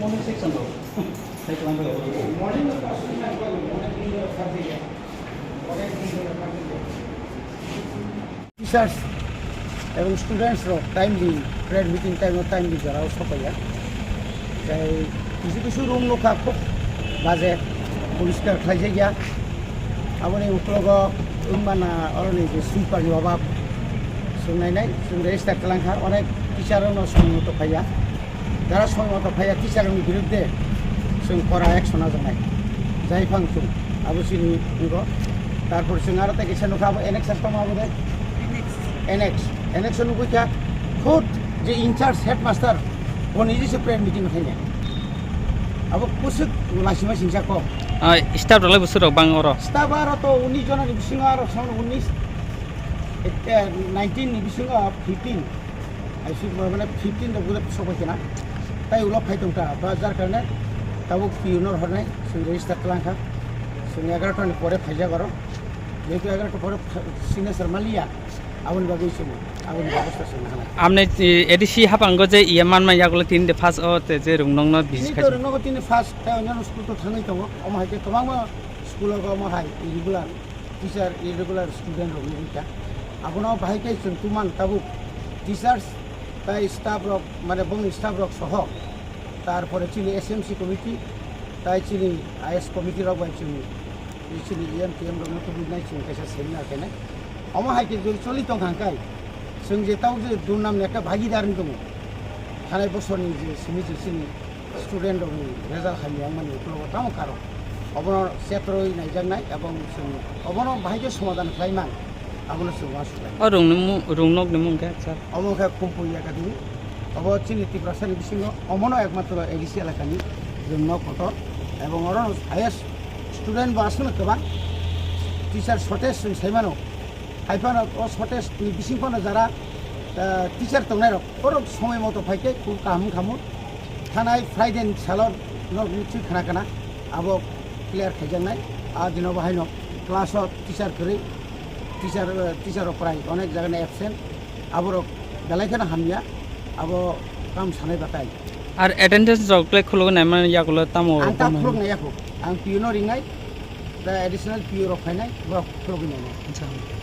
morning section though. Take one day. Morning of course, teachers এবং স্টুডেন্টসরাও timely prayer meeting timely যারাও সবাইয়া যাই কিছু কিছু room লখা খুব বাজে পরিষ্কার খাইছে গিয়া আপনি উত্তরগ মানা অরণি যে সুইপারनि অভাব सोंनाय जों रेजिस्टार खालामखा अनेक टिचारानो सम मतो फाया যারা सम मतो फाया टिचारनि बिरुद्धे जों करा एक्शन जानाय जाय फांसु आबुसिनि निगो तारपर जों आरो ताके नुखाबो एनेक्स माबो दे एनेक्स नुखा खुद जे इंचार्ज हेडमास्टर बनि जे प्रेयर मीटिंग थायो अब कुसुक लासिमा सिंसा को स्टाफ रलाय बोसोराव बां अर स्टाफ आरो तो 19 जन बिसिङ आरो 19 19 ni bisingo 15 I should মানে 15 da gula sobaikena tai ulo phaitongta bajar karne tabo pionor hornai sing register kalangkha sing 11 ton pore phaija garo jetu 11 ton pore signature malia abon bagai sumo abon ব্যবস্থা সুনা আমনে ADC হাপাঙ্গো যে ইয়ামান মা ইয়াগুলো তিন দে first ও তে যে রুংনংন visit খাই রুংনংন তিন ফার্স্ট তাই অন্য স্কুল তো থাঙ্গই তো অমাহাইতে তমাংমা স্কুলগ অমাহাই রেগুলার টিচার ইরেগুলার স্টুডেন্ট রুংনিকা আপনার বাহিকে তুমান তাবুক টিচার্স তাই স্টাফ রক মানে বংনি স্টাফ রক সহ তারপরে চিনি এসএমসি কমিটি তাই চিনি আইএস কমিটি রক বাই চিনি EMTM রক নতুন নাই চিনি কাছে সেমিনার কেনে অমাহাইকে যদি চলিত হাঙ্কাই जों जे ताव जे दुनामनि একটা ভাগিদারি दङ थानाय बोसोरनि जे सिनि स्टुडेन्ट दङ रेजाल्ट खालियाव माने उपलब्ध ताव कारो अबनो सेत्रय नायजानाय एबं जों अबनो बाहायके समाधान खालामनाय आबनो सुवा सुबाय रौंगनकनि मुंखा सर अमोखा कम्पनि एकाडेमि अब चिनि तिब्रासानि बिसिङाव अमनो एकमात्र एडिसि एलाकानि जोंनाव कत एबं अरन हाइएस्ट स्टुडेन्ट बासनो गोबां टिचार शर्टेज जों साइमानो खायफानो शर्टेजनि बिसिङावनो जारा टिचार दंनाय रक समय मतो फाइके खुब खामु थानाय फ्राइडेनि सालाव निश्चय खाना आबो क्लियार खाइजानाय आ दिनाव बाहायनो क्लासआव टिचार करै टिचार प्राय अनेक जायगानि एबसेन्ट आबो बेलायखौनो हामिया आबो काम सानाय बाथाय আর অ্যাটেন্ডেন্স জগলে খুলগো না মানে ইয়াগুলো তামো आं ता खुलगनाय याखौ आं पिअनो रिंनाय दा एडिशनल पिअ रक फायनाय बा खुलगनाय আচ্ছা